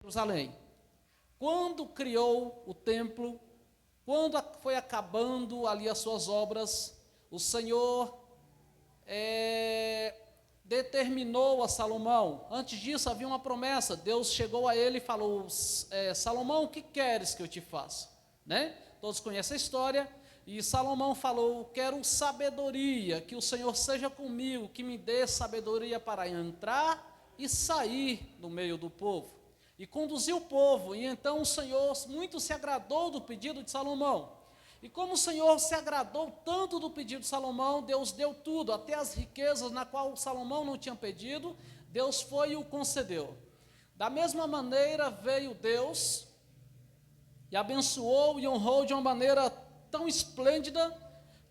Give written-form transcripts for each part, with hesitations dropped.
Jerusalém. Quando criou o templo, quando foi acabando ali as suas obras, o Senhor determinou a Salomão. Antes disso havia uma promessa. Deus chegou a ele e falou: Salomão, o que queres que eu te faça? Né? Todos conhecem a história. E Salomão falou: quero sabedoria, que o Senhor seja comigo, que me dê sabedoria para entrar e sair no meio do povo. E conduziu o povo, e então o Senhor muito se agradou do pedido de Salomão. E como o Senhor se agradou tanto do pedido de Salomão, Deus deu tudo, até as riquezas na qual Salomão não tinha pedido, Deus foi e o concedeu. Da mesma maneira veio Deus e abençoou e honrou de uma maneira tão esplêndida,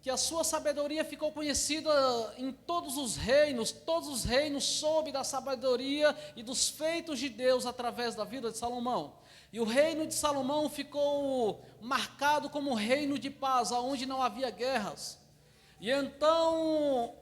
que a sua sabedoria ficou conhecida em todos os reinos soube da sabedoria e dos feitos de Deus através da vida de Salomão. E o reino de Salomão ficou marcado como um reino de paz, onde não havia guerras. E então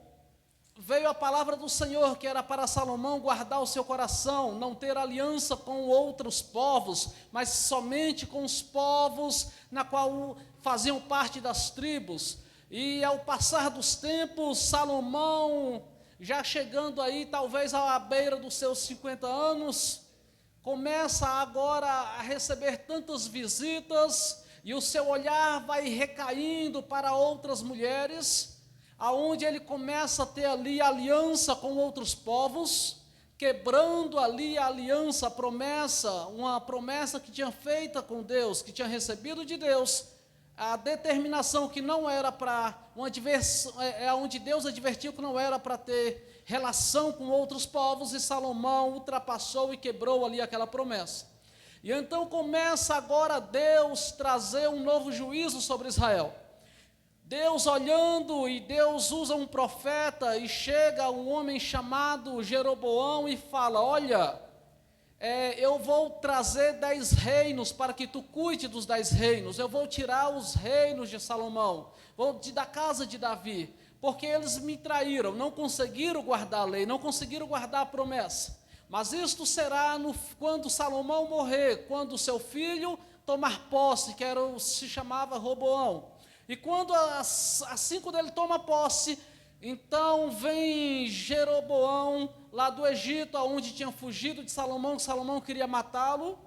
veio a palavra do Senhor, que era para Salomão guardar o seu coração, não ter aliança com outros povos, mas somente com os povos na qual faziam parte das tribos. E ao passar dos tempos, Salomão, já chegando aí talvez à beira dos seus 50 anos, começa agora a receber tantas visitas, e o seu olhar vai recaindo para outras mulheres, aonde ele começa a ter ali aliança com outros povos, quebrando ali a aliança, a promessa, uma promessa que tinha feita com Deus, que tinha recebido de Deus, a determinação que não era para, onde Deus advertiu que não era para ter relação com outros povos, e Salomão ultrapassou e quebrou ali aquela promessa. E então começa agora Deus trazer um novo juízo sobre Israel. Deus olhando, e Deus usa um profeta, e chega um homem chamado Jeroboão e fala: olha, eu vou trazer 10 reinos para que tu cuide dos 10 reinos, eu vou tirar os reinos de Salomão, da casa de Davi, porque eles me traíram, não conseguiram guardar a lei, não conseguiram guardar a promessa, mas isto será quando Salomão morrer, quando o seu filho tomar posse, se chamava Roboão, e quando assim quando ele toma posse, então vem Jeroboão lá do Egito, onde tinha fugido de Salomão, que Salomão queria matá-lo,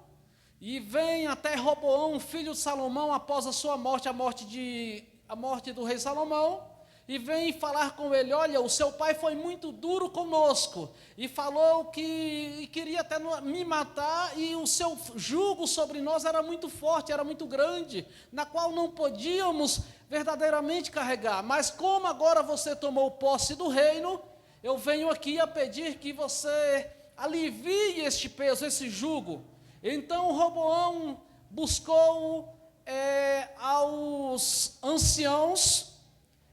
e vem até Roboão, filho de Salomão, após a sua morte, a morte do rei Salomão, e vem falar com ele: olha, o seu pai foi muito duro conosco, e falou que queria até me matar, e o seu jugo sobre nós era muito forte, era muito grande, na qual não podíamos verdadeiramente carregar, mas como agora você tomou posse do reino, eu venho aqui a pedir que você alivie este peso, esse jugo. Então Roboão buscou aos anciãos,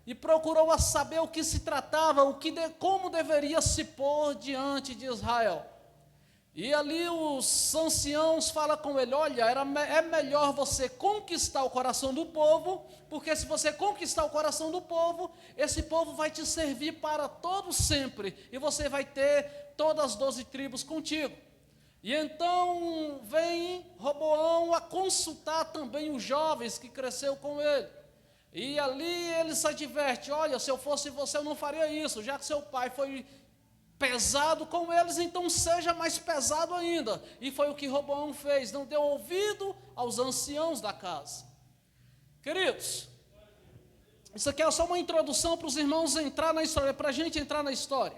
e procurou saber o que se tratava, como deveria se pôr diante de Israel. E ali os anciãos falam com ele: olha, é melhor você conquistar o coração do povo, porque se você conquistar o coração do povo, esse povo vai te servir para todo sempre, e você vai ter todas as 12 tribos contigo. E então vem Roboão a consultar também os jovens que cresceu com ele. E ali ele se adverte: olha, se eu fosse você eu não faria isso, já que seu pai foi pesado com eles, então seja mais pesado ainda. E foi o que Roboão fez, não deu ouvido aos anciãos da casa. Queridos, isso aqui é só uma introdução para os irmãos entrar na história, para a gente entrar na história.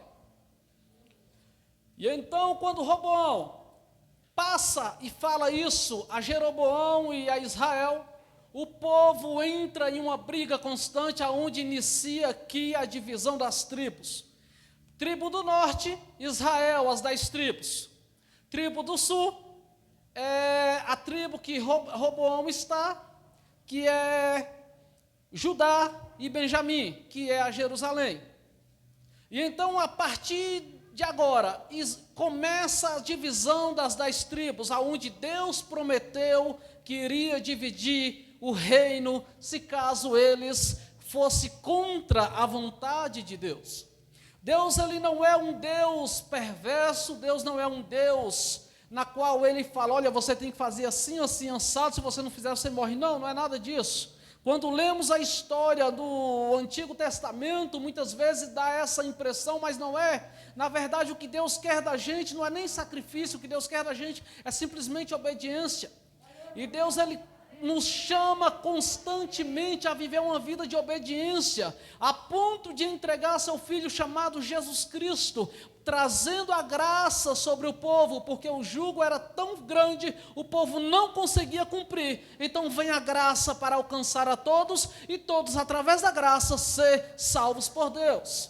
E então quando Roboão passa e fala isso a Jeroboão e a Israel, o povo entra em uma briga constante, aonde inicia aqui a divisão das tribos. Tribo do norte, Israel, as 10 tribos. Tribo do sul, a tribo que Roboão está, que é Judá, e Benjamim, que é a Jerusalém. E então, a partir de agora, começa a divisão das 10 tribos, aonde Deus prometeu que iria dividir o reino, se caso eles fossem contra a vontade de Deus. Deus, ele não é um Deus perverso, Deus não é um Deus na qual ele fala, olha, você tem que fazer assim, assim, assado, se você não fizer, você morre. Não, não é nada disso. Quando lemos a história do Antigo Testamento, muitas vezes dá essa impressão, mas não é. Na verdade, o que Deus quer da gente não é nem sacrifício, o que Deus quer da gente é simplesmente obediência. E Deus, Ele nos chama constantemente a viver uma vida de obediência, a ponto de entregar seu Filho chamado Jesus Cristo, trazendo a graça sobre o povo, porque o jugo era tão grande, o povo não conseguia cumprir. Então vem a graça para alcançar a todos, e todos, através da graça, ser salvos por Deus.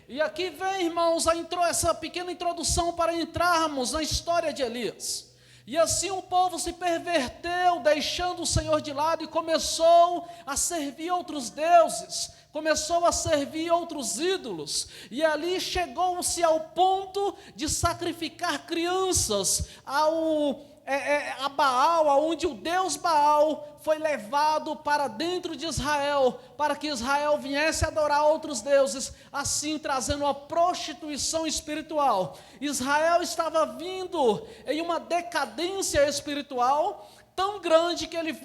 E aqui vem, irmãos, essa pequena introdução para entrarmos na história de Elias. E assim o povo se perverteu, deixando o Senhor de lado, e começou a servir outros deuses, começou a servir outros ídolos, e ali chegou-se ao ponto de sacrificar crianças a Baal, aonde o Deus Baal foi levado para dentro de Israel, para que Israel viesse adorar outros deuses, assim trazendo uma prostituição espiritual. Israel estava vindo em uma decadência espiritual tão grande que ele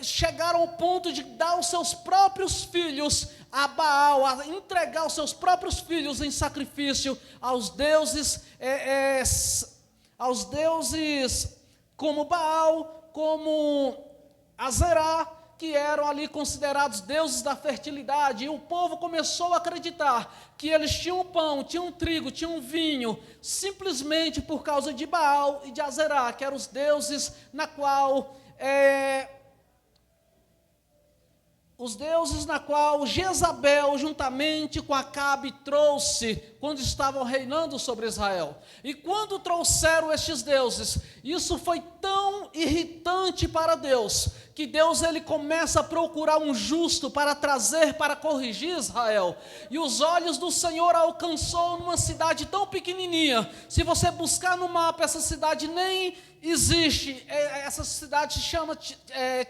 chegar ao ponto de dar os seus próprios filhos a Baal, a entregar os seus próprios filhos em sacrifício aos deuses como Baal, como Azerá, que eram ali considerados deuses da fertilidade. E o povo começou a acreditar que eles tinham pão, tinham trigo, tinham vinho, simplesmente por causa de Baal e de Azerá, que eram os deuses na qual Jezabel, juntamente com Acabe, trouxe quando estavam reinando sobre Israel. E quando trouxeram estes deuses, isso foi tão irritante para Deus, que Deus, ele começa a procurar um justo para trazer, para corrigir Israel. E os olhos do Senhor alcançou numa cidade tão pequenininha. Se você buscar no mapa, essa cidade nem existe. Essa cidade se chama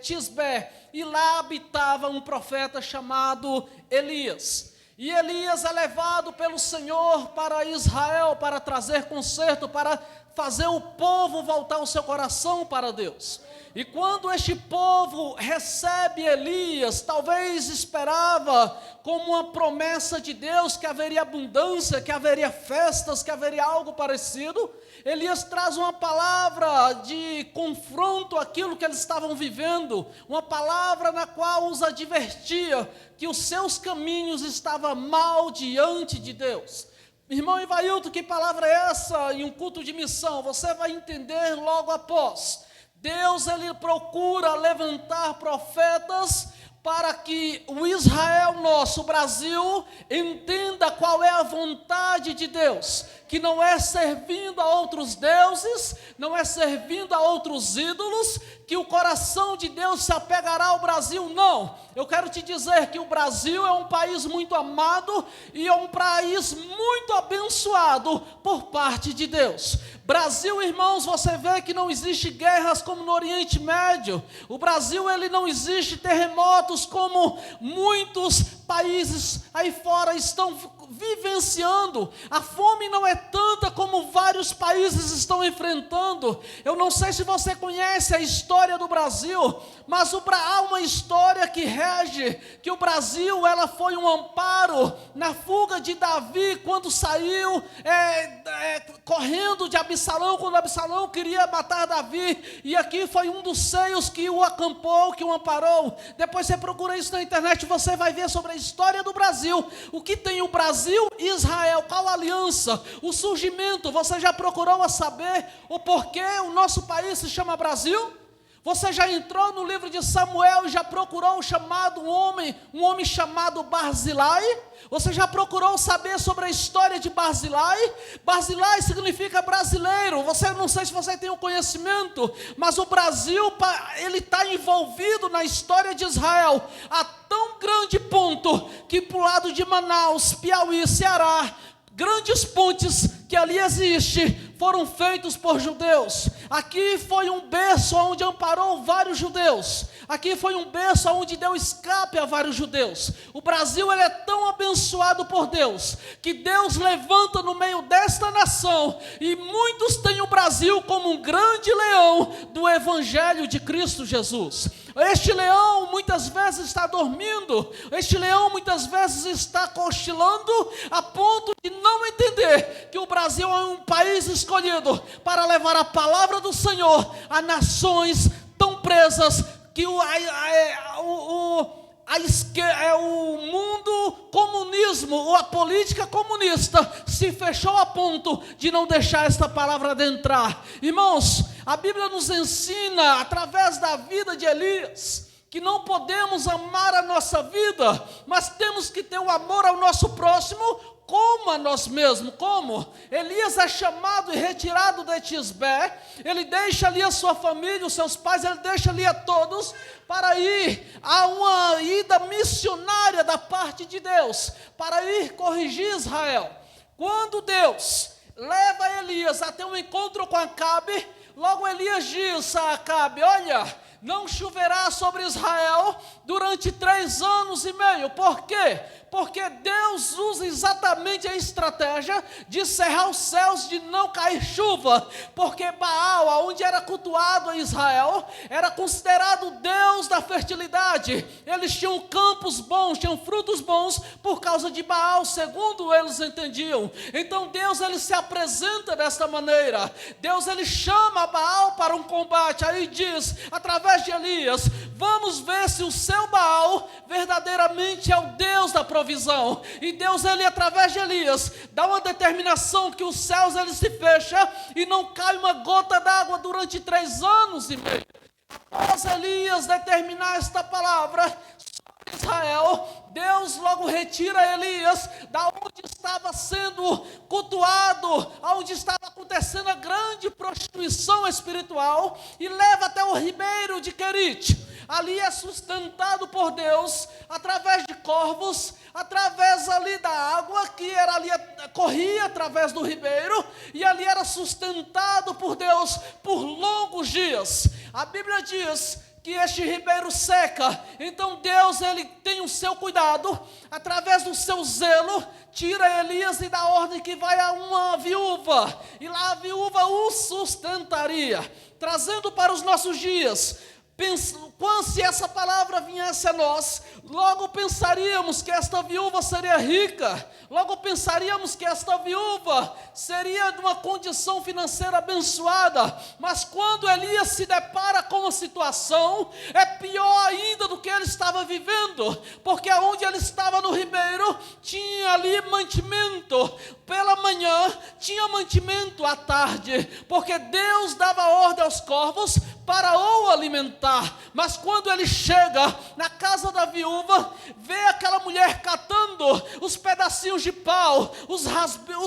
Tisbé. E lá habitava um profeta chamado Elias. E Elias é levado pelo Senhor para Israel, para trazer conserto, para fazer o povo voltar o seu coração para Deus. E quando este povo recebe Elias, talvez esperava como uma promessa de Deus que haveria abundância, que haveria festas, que haveria algo parecido. Elias traz uma palavra de confronto àquilo que eles estavam vivendo, uma palavra na qual os advertia que os seus caminhos estavam mal diante de Deus. Irmão Ivailton, que palavra é essa em um culto de missão? Você vai entender logo após. Deus, ele procura levantar profetas para que o Israel nosso, o Brasil, entenda qual é a vontade de Deus, que não é servindo a outros deuses, não é servindo a outros ídolos, que o coração de Deus se apegará ao Brasil, não. Eu quero te dizer que o Brasil é um país muito amado e é um país muito abençoado por parte de Deus. Brasil, irmãos, você vê que não existe guerras como no Oriente Médio. O Brasil, ele não existe terremotos como muitos países aí fora estão vivenciando. A fome não é tanta como vários países estão enfrentando. Eu não sei se você conhece a história do Brasil, mas há uma história que rege, que o Brasil, ela foi um amparo na fuga de Davi, quando saiu correndo de Absalão, quando Absalão queria matar Davi, e aqui foi um dos seios que o acampou, que o amparou. Depois você procura isso na internet, você vai ver sobre a história do Brasil, o que tem o Brasil e Israel, qual a aliança, o surgimento. Você já procurou a saber o porquê o nosso país se chama Brasil? Você já entrou no livro de Samuel e já procurou um homem chamado Barzilai? Você já procurou saber sobre a história de Barzilai? Barzilai significa brasileiro. Não sei se você tem o conhecimento, mas o Brasil, ele está envolvido na história de Israel a tão grande ponto que para o lado de Manaus, Piauí, Ceará, grandes pontes que ali existem, foram feitos por judeus. Aqui foi um berço onde amparou vários judeus. Aqui foi um berço onde deu escape a vários judeus. O Brasil, ele é tão abençoado por Deus, que Deus levanta no meio desta nação, e muitos têm o Brasil como um grande leão do Evangelho de Cristo Jesus. Este leão muitas vezes está dormindo, este leão muitas vezes está cochilando, a ponto de não entender que o Brasil é um país escolhido para levar a palavra do Senhor a nações tão presas que o mundo comunismo, ou a política comunista se fechou a ponto de não deixar esta palavra adentrar. Irmãos, a Bíblia nos ensina, através da vida de Elias, que não podemos amar a nossa vida, mas temos que ter o amor ao nosso próximo como a nós mesmos. Como? Elias é chamado e retirado de Tisbé, ele deixa ali a sua família, os seus pais, ele deixa ali a todos, para ir a uma ida missionária da parte de Deus, para ir corrigir Israel. Quando Deus leva Elias até um encontro com Acabe, logo Elias diz a Acabe: olha, não choverá sobre Israel durante 3 anos e meio. Por quê? Porque Deus usa exatamente a estratégia de cerrar os céus, de não cair chuva, porque Baal, onde era cultuado em Israel, era considerado o Deus da fertilidade. Eles tinham campos bons, tinham frutos bons, por causa de Baal, segundo eles entendiam. Então Deus, ele se apresenta desta maneira. Deus, ele chama Baal para um combate, aí diz, através de Elias: vamos ver se o seu Baal verdadeiramente é o Deus da provisão. E Deus, ele, através de Elias, dá uma determinação que os céus, ele se fecha e não cai uma gota d'água durante 3 anos e meio. Após Elias determinar esta palavra sobre Israel, Deus logo retira Elias da onde estava sendo cultuado, onde estava acontecendo a grande prostituição espiritual, e leva até o ribeiro de Querite. Ali é sustentado por Deus através de corvos, através ali da água que era ali, corria através do ribeiro, e ali era sustentado por Deus por longos dias. A Bíblia diz que este ribeiro seca, então Deus, ele tem o seu cuidado, através do seu zelo, tira Elias e dá ordem que vai a uma viúva, e lá a viúva o sustentaria, trazendo para os nossos dias. Se essa palavra viesse a nós, logo pensaríamos que esta viúva seria rica, logo pensaríamos que esta viúva seria de uma condição financeira abençoada, mas quando Elias se depara com a situação, é pior ainda do que ele estava vivendo, porque onde ele estava no ribeiro, tinha ali mantimento, pela manhã tinha mantimento à tarde, porque Deus dava ordem aos corvos para o alimentar. Mas quando ele chega na casa da viúva, vê aquela mulher catando os pedacinhos de pau, os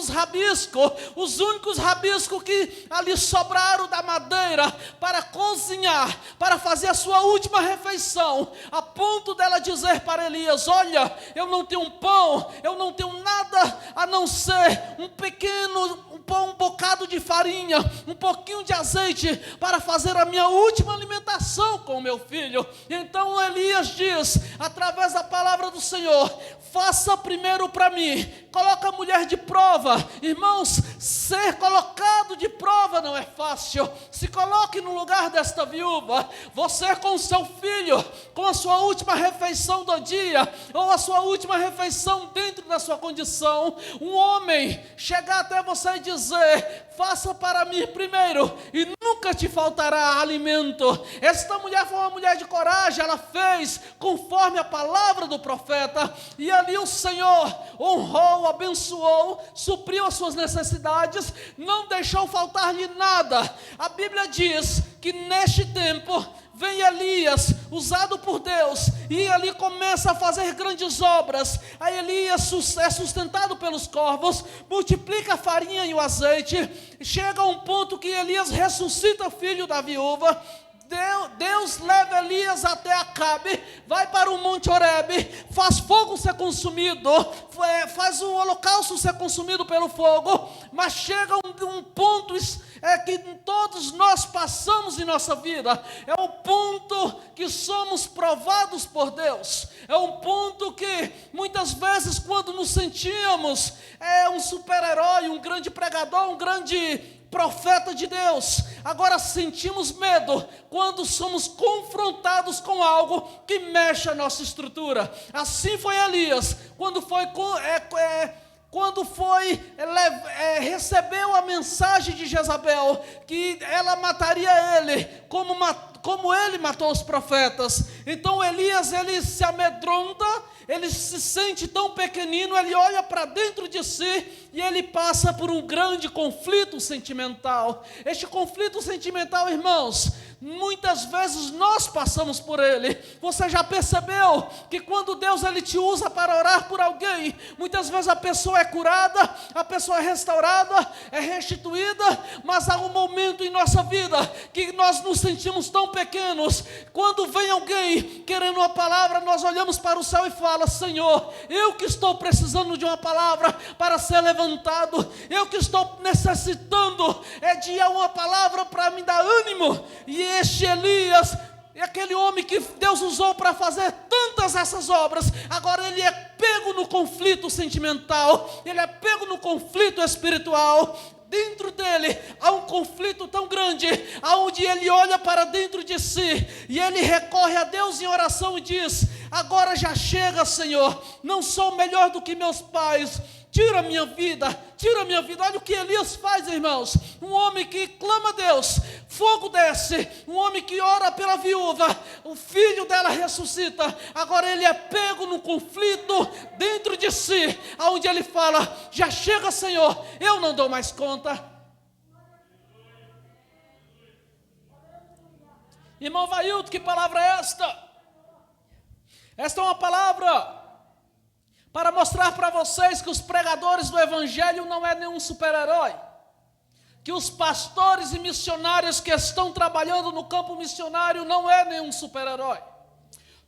rabiscos, os únicos rabiscos que ali sobraram da madeira para cozinhar, para fazer a sua última refeição, a ponto dela dizer para Elias: olha, eu não tenho pão, eu não tenho nada a não ser um bocado de farinha, um pouquinho de azeite para fazer a minha última alimentação com o meu filho. Então Elias diz, através da palavra do Senhor: faça primeiro para mim, coloca a mulher de prova. Irmãos, ser colocado de prova não é fácil. Se coloque no lugar desta viúva, você com o seu filho, com a sua última refeição do dia, ou a sua última refeição dentro da sua condição, um homem chegar até você e dizer: faça para mim primeiro, e nunca te faltará alimento. Esta mulher foi uma mulher de coragem, ela fez conforme a palavra do profeta, e ali o Senhor honrou, abençoou, supriu as suas necessidades, não deixou faltar-lhe nada. A Bíblia diz que neste tempo vem Elias, usado por Deus, e ali começa a fazer grandes obras. Aí Elias é sustentado pelos corvos, multiplica a farinha e o azeite, chega a um ponto que Elias ressuscita o filho da viúva. Deus leva Elias até Acabe, vai para o Monte Horebe, faz fogo ser consumido, faz o holocausto ser consumido pelo fogo, mas chega um ponto que todos nós passamos em nossa vida, é o ponto que somos provados por Deus, é um ponto que muitas vezes quando nos sentíamos um super-herói, um grande pregador, um grande profeta de Deus, agora sentimos medo quando somos confrontados com algo que mexe a nossa estrutura. Assim foi Elias, quando recebeu a mensagem de Jezabel, que ela mataria ele, como ele matou os profetas. Então Elias, ele se amedronta, ele se sente tão pequenino, ele olha para dentro de si, e ele passa por um grande conflito sentimental. Este conflito sentimental, irmãos, muitas vezes nós passamos por ele. Você já percebeu que quando Deus ele te usa para orar por alguém, muitas vezes a pessoa é curada, a pessoa é restaurada, é restituída, mas há um momento em nossa vida que nós nos sentimos tão pequenos. Quando vem alguém querendo uma palavra, nós olhamos para o céu e fala: Senhor, eu que estou precisando de uma palavra para ser levantado, eu que estou necessitando de uma palavra para me dar ânimo. E este Elias, aquele homem que Deus usou para fazer tantas essas obras, agora ele é pego no conflito sentimental, ele é pego no conflito espiritual. Dentro dele há um conflito tão grande, aonde ele olha para dentro de si, e ele recorre a Deus em oração e diz: agora já chega, Senhor, não sou melhor do que meus pais, tira a minha vida, tira a minha vida. Olha o que Elias faz, irmãos, um homem que clama a Deus, fogo desce, um homem que ora pela viúva, o filho dela ressuscita. Agora ele é pego no conflito dentro de si, aonde ele fala: já chega, Senhor, eu não dou mais conta. Irmão Vailton, que palavra é esta? Esta é uma palavra para mostrar para vocês que os pregadores do Evangelho não é nenhum super-herói, que os pastores e missionários que estão trabalhando no campo missionário não é nenhum super-herói.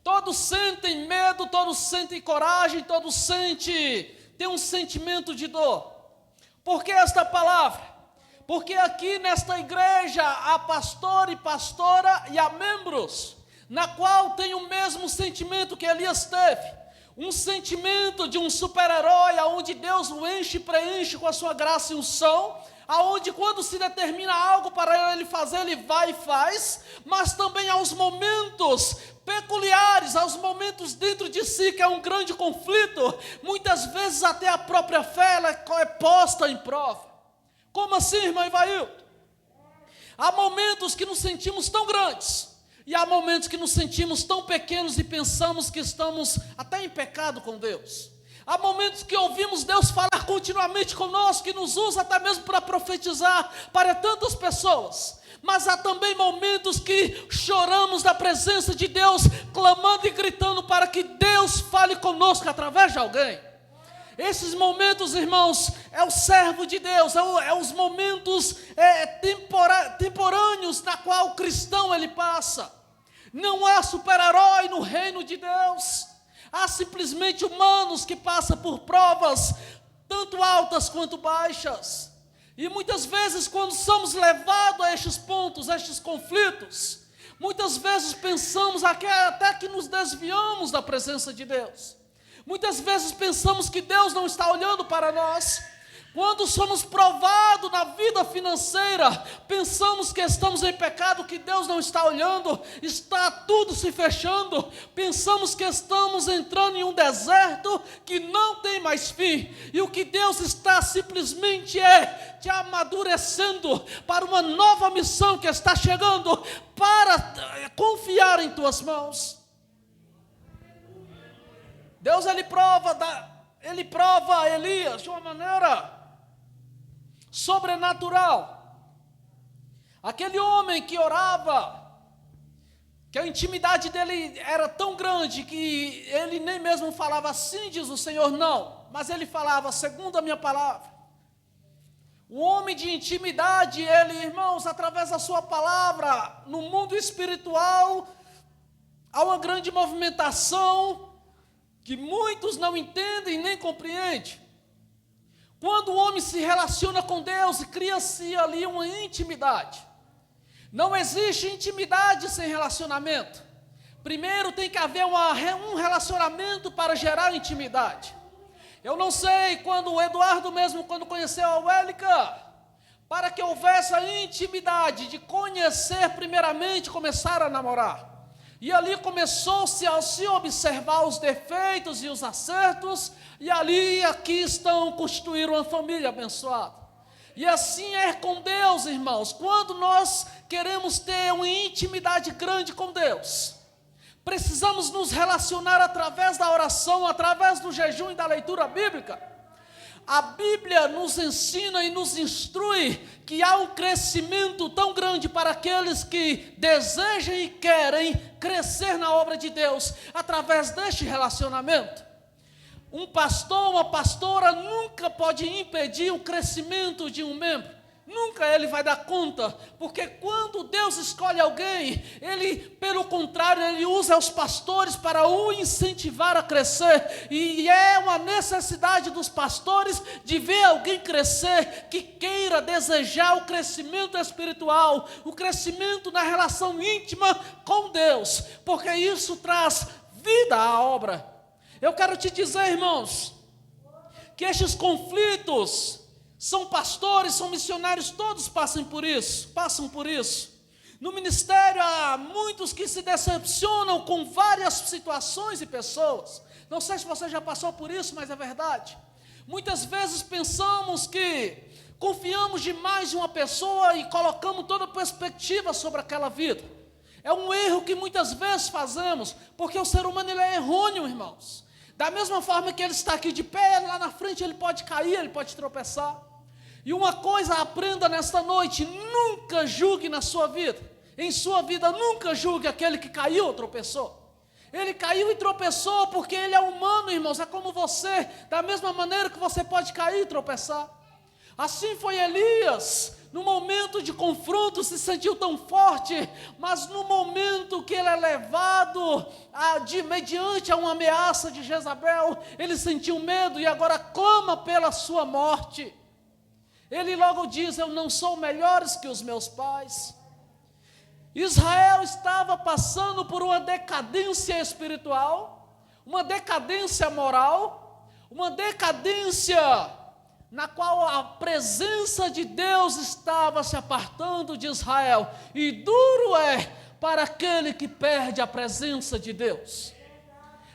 Todos sentem medo, todos sentem coragem, todos têm um sentimento de dor. Por que esta palavra? Porque aqui nesta igreja há pastor e pastora e há membros, na qual tem o mesmo sentimento que Elias teve. Um sentimento de um super-herói, aonde Deus o enche e preenche com a sua graça e unção, aonde quando se determina algo para ele fazer, ele vai e faz, mas também há os momentos peculiares, há os momentos dentro de si que é um grande conflito, muitas vezes até a própria fé ela é posta em prova. Como assim, irmão Ivail? Há momentos que nos sentimos tão grandes, e há momentos que nos sentimos tão pequenos e pensamos que estamos até em pecado com Deus. Há momentos que ouvimos Deus falar continuamente conosco, que nos usa até mesmo para profetizar para tantas pessoas. Mas há também momentos que choramos na presença de Deus, clamando e gritando para que Deus fale conosco através de alguém. Esses momentos, irmãos, é o servo de Deus, é os momentos temporâneos na qual o cristão ele passa. Não há super-herói no reino de Deus, há simplesmente humanos que passam por provas, tanto altas quanto baixas. E muitas vezes quando somos levados a estes pontos, a estes conflitos, muitas vezes pensamos até que nos desviamos da presença de Deus. Muitas vezes pensamos que Deus não está olhando para nós. Quando somos provados na vida financeira, pensamos que estamos em pecado, que Deus não está olhando, está tudo se fechando. Pensamos que estamos entrando em um deserto que não tem mais fim. E o que Deus está simplesmente te amadurecendo para uma nova missão que está chegando, para confiar em tuas mãos. Deus ele prova Elias de uma maneira sobrenatural. Aquele homem que orava, que a intimidade dele era tão grande que ele nem mesmo falava assim, diz o Senhor, não, mas ele falava segundo a minha palavra. O homem de intimidade, ele, irmãos, através da sua palavra, no mundo espiritual, Há uma grande movimentação que muitos não entendem nem compreendem. Quando o homem se relaciona com Deus e cria-se ali uma intimidade. Não existe intimidade sem relacionamento. Primeiro tem que haver um relacionamento para gerar intimidade. Eu não sei, quando o Eduardo mesmo, quando conheceu a Wélica, para que houvesse a intimidade de conhecer primeiramente, começar a namorar. E ali começou-se a se observar os defeitos e os acertos, e ali aqui estão construir uma família abençoada. E assim é com Deus, irmãos. Quando nós queremos ter uma intimidade grande com Deus, precisamos nos relacionar através da oração, através do jejum e da leitura bíblica. A Bíblia nos ensina e nos instrui que há um crescimento tão grande para aqueles que desejam e querem crescer na obra de Deus, através deste relacionamento. Um pastor, uma pastora nunca pode impedir o crescimento de um membro. Nunca ele vai dar conta, porque quando Deus escolhe alguém, Ele, pelo contrário, Ele usa os pastores para o incentivar a crescer, e é uma necessidade dos pastores de ver alguém crescer, que queira desejar o crescimento espiritual, o crescimento na relação íntima com Deus, porque isso traz vida à obra. Eu quero te dizer, irmãos, que estes conflitos, são pastores, são missionários, todos passam por isso. No ministério há muitos que se decepcionam com várias situações e pessoas. Não sei se você já passou por isso, mas é verdade. Muitas vezes pensamos que confiamos demais em uma pessoa e colocamos toda a perspectiva sobre aquela vida. É um erro que muitas vezes fazemos, porque o ser humano ele é errôneo, irmãos. Da mesma forma que ele está aqui de pé, lá na frente ele pode cair, ele pode tropeçar. E uma coisa aprenda nesta noite: nunca julgue na sua vida. Em sua vida nunca julgue aquele que caiu ou tropeçou. Ele caiu e tropeçou porque ele é humano, irmãos, é como você, da mesma maneira que você pode cair e tropeçar. Assim foi Elias, no momento de confronto se sentiu tão forte, mas no momento que ele é levado mediante a uma ameaça de Jezabel, ele sentiu medo e agora clama pela sua morte. Ele logo diz: eu não sou melhores que os meus pais. Israel estava passando por uma decadência espiritual, uma decadência moral, uma decadência na qual a presença de Deus estava se apartando de Israel. E duro é para aquele que perde a presença de Deus.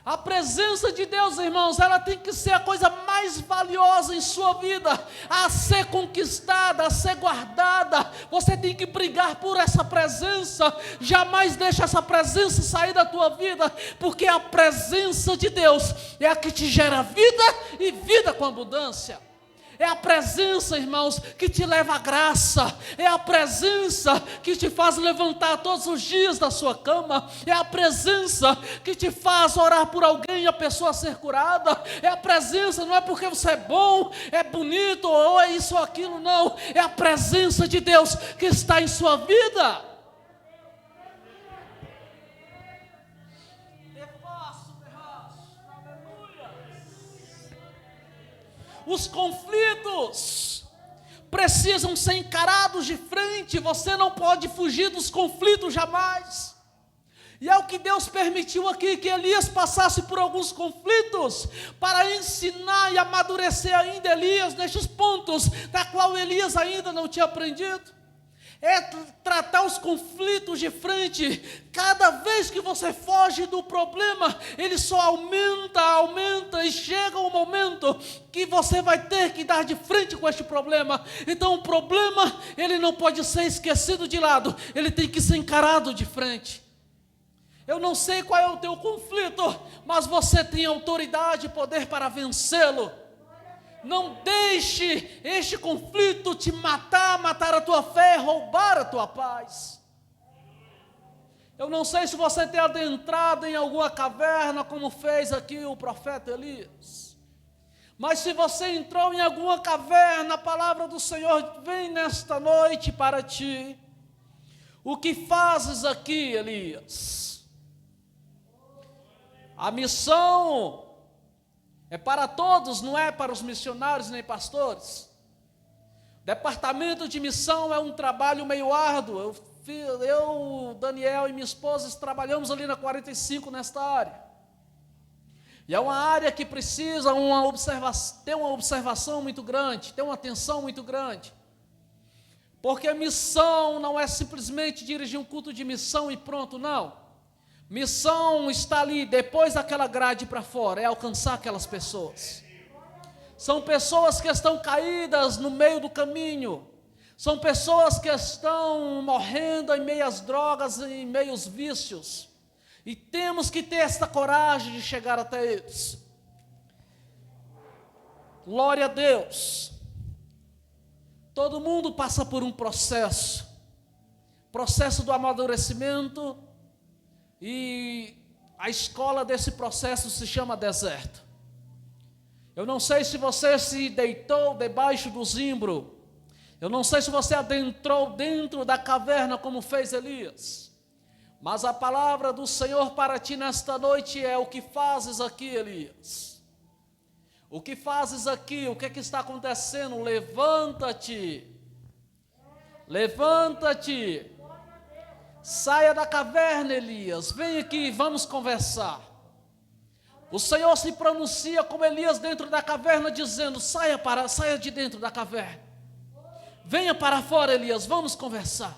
A presença de Deus, irmãos, ela tem que ser a coisa mais valiosa em sua vida, a ser conquistada, a ser guardada. Você tem que brigar por essa presença. Jamais deixe essa presença sair da tua vida, porque a presença de Deus é a que te gera vida e vida com abundância. É a presença, irmãos, que te leva à graça. É a presença que te faz levantar todos os dias da sua cama. É a presença que te faz orar por alguém e a pessoa ser curada. É a presença, não é porque você é bom, é bonito, ou é isso ou aquilo, não. É a presença de Deus que está em sua vida. Os conflitos precisam ser encarados de frente. Você não pode fugir dos conflitos jamais. E é o que Deus permitiu aqui, que Elias passasse por alguns conflitos, para ensinar e amadurecer ainda Elias nestes pontos, da qual Elias ainda não tinha aprendido. É tratar os conflitos de frente. Cada vez que você foge do problema, ele só aumenta, e chega um momento que você vai ter que dar de frente com este problema. Então o problema, ele não pode ser esquecido de lado, ele tem que ser encarado de frente. Eu não sei qual é o teu conflito, mas você tem autoridade e poder para vencê-lo. Não deixe este conflito te matar a tua fé, roubar a tua paz. Eu não sei se você tem adentrado em alguma caverna, como fez aqui o profeta Elias. Mas se você entrou em alguma caverna, a palavra do Senhor vem nesta noite para ti. O que fazes aqui, Elias? A missão é para todos, não é para os missionários nem pastores. Departamento de missão é um trabalho meio árduo. Eu, Daniel e minha esposa trabalhamos ali na 45 nesta área. E é uma área que precisa ter uma observação muito grande, ter uma atenção muito grande. Porque missão não é simplesmente dirigir um culto de missão e pronto, não. Missão está ali, depois daquela grade para fora, é alcançar aquelas pessoas. São pessoas que estão caídas no meio do caminho. São pessoas que estão morrendo em meio às drogas, em meio aos vícios. E temos que ter esta coragem de chegar até eles. Glória a Deus. Todo mundo passa por um processo. Processo do amadurecimento. E a escola desse processo se chama deserto. Eu não sei se você se deitou debaixo do zimbro. Eu não sei se você adentrou dentro da caverna como fez Elias. Mas a palavra do Senhor para ti nesta noite é: o que fazes aqui, Elias? O que fazes aqui? O que é que está acontecendo? Levanta-te. Levanta-te. Saia da caverna, Elias. Vem aqui, vamos conversar. O Senhor se pronuncia como Elias dentro da caverna, dizendo: saia de dentro da caverna. Venha para fora, Elias, vamos conversar.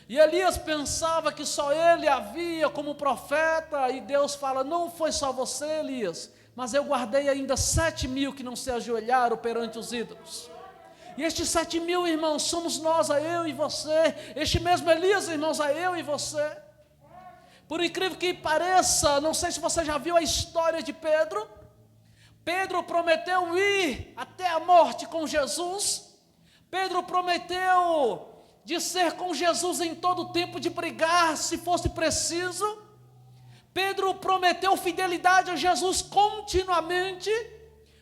E Elias pensava que só ele havia como profeta, e Deus fala: não foi só você, Elias, mas eu guardei ainda 7.000 que não se ajoelharam perante os ídolos. E estes 7.000, irmãos, somos nós, eu e você. Este mesmo Elias, irmãos, eu e você. Por incrível que pareça, não sei se você já viu a história de Pedro. Pedro prometeu ir até a morte com Jesus. Pedro prometeu de ser com Jesus em todo o tempo, de brigar se fosse preciso. Pedro prometeu fidelidade a Jesus continuamente.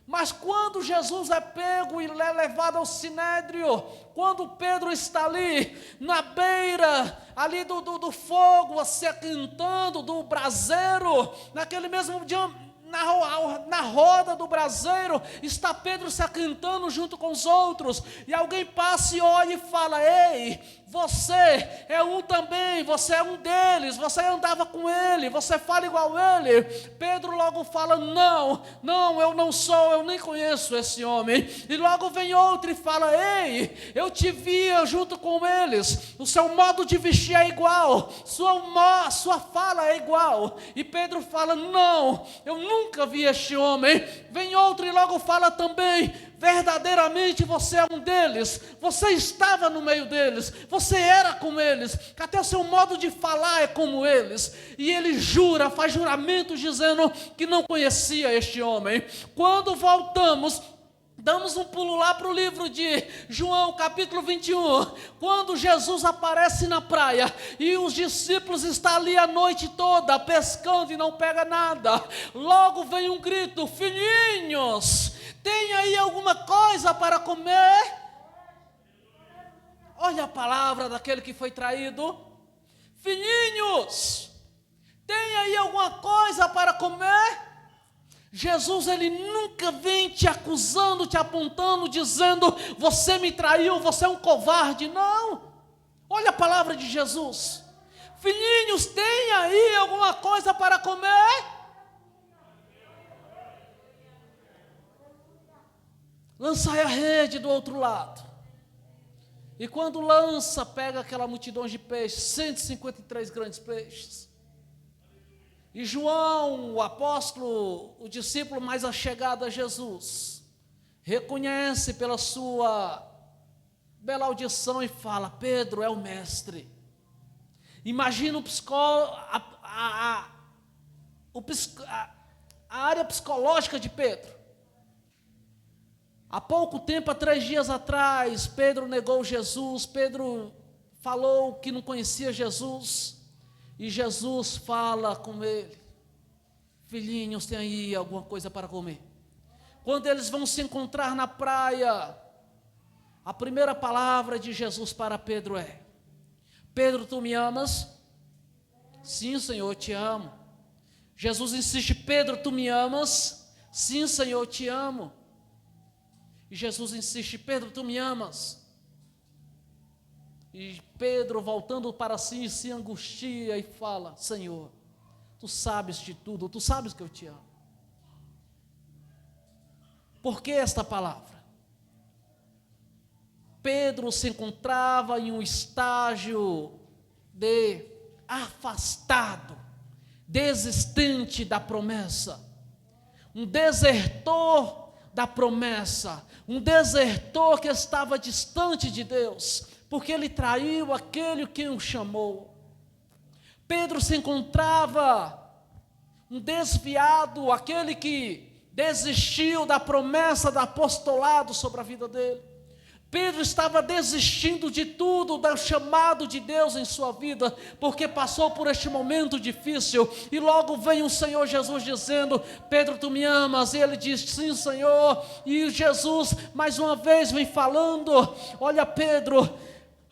Mas quando Jesus é pego e é levado ao sinédrio, quando Pedro está ali na beira ali do fogo, se aquentando do braseiro, naquele mesmo dia, na roda do braseiro, está Pedro se aquentando junto com os outros, e alguém passa e olha e fala: ei, você é um também, você é um deles, você andava com ele, você fala igual ele. Pedro logo fala: não, eu não sou, eu nem conheço esse homem. E logo vem outro e fala: ei, eu te via junto com eles, o seu modo de vestir é igual, sua fala é igual. E Pedro fala: não, eu nunca vi este homem. Vem outro e logo fala também: verdadeiramente você é um deles, você estava no meio deles, você era como eles, que até o seu modo de falar é como eles. E ele jura, faz juramentos dizendo que não conhecia este homem. Quando voltamos, damos um pulo lá para o livro de João, capítulo 21, quando Jesus aparece na praia, e os discípulos estão ali a noite toda, pescando e não pega nada. Logo vem um grito: filhinhos, tem aí alguma coisa para comer? Olha a palavra daquele que foi traído. Filhinhos, tem aí alguma coisa para comer? Jesus, ele nunca vem te acusando, te apontando, dizendo: você me traiu, você é um covarde. Não. Olha a palavra de Jesus. Filhinhos, tem aí alguma coisa para comer? Lançai a rede do outro lado. E quando lança, pega aquela multidão de peixes, 153 grandes peixes. E João, o apóstolo, o discípulo mais achegado a Jesus, reconhece pela sua bela audição e fala: Pedro é o mestre. Imagina a área psicológica de Pedro. Há pouco tempo, há 3 dias atrás, Pedro negou Jesus, Pedro falou que não conhecia Jesus, e Jesus fala com ele: filhinhos, tem aí alguma coisa para comer? Quando eles vão se encontrar na praia, a primeira palavra de Jesus para Pedro é: Pedro, tu me amas? Sim, Senhor, eu te amo. Jesus insiste: Pedro, tu me amas? Sim, Senhor, eu te amo. E Jesus insiste: Pedro, tu me amas? E Pedro, voltando para si, se angustia e fala: Senhor, tu sabes de tudo, tu sabes que eu te amo. Por que esta palavra? Pedro se encontrava em um estágio de afastado, desistente da promessa, um desertor da promessa, um desertor que estava distante de Deus, porque ele traiu aquele que o chamou. Pedro se encontrava um desviado, aquele que desistiu da promessa do apostolado sobre a vida dele. Pedro estava desistindo de tudo, do chamado de Deus em sua vida, porque passou por este momento difícil, e logo vem o Senhor Jesus dizendo: Pedro, tu me amas? E ele diz: sim, Senhor. E Jesus mais uma vez vem falando: olha, Pedro,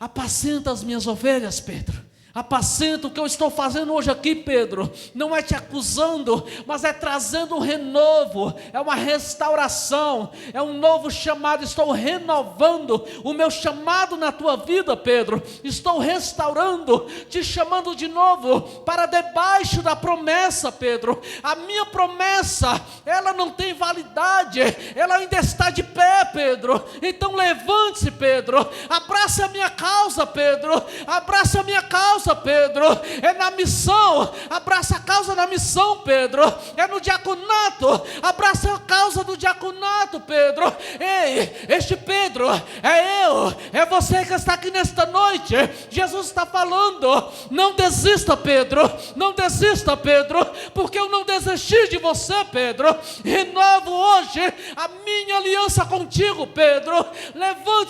apacenta as minhas ovelhas, Pedro. Apacenta. O que eu estou fazendo hoje aqui, Pedro, não é te acusando, mas é trazendo um renovo, é uma restauração, é um novo chamado. Estou renovando o meu chamado na tua vida, Pedro. Estou restaurando, te chamando de novo para debaixo da promessa, Pedro. A minha promessa, ela não tem validade, ela ainda está de pé, Pedro. Então levante-se, Pedro, abraça a minha causa, Pedro, abraça a minha causa, Pedro, é na missão, abraça a causa da missão, Pedro, é no diaconato, abraça a causa do diaconato, Pedro. Ei, este Pedro, é eu, é você que está aqui nesta noite. Jesus está falando: não desista, Pedro, não desista, Pedro, porque eu não desisti de você, Pedro. Renovo hoje a minha aliança contigo, Pedro. Levante-se,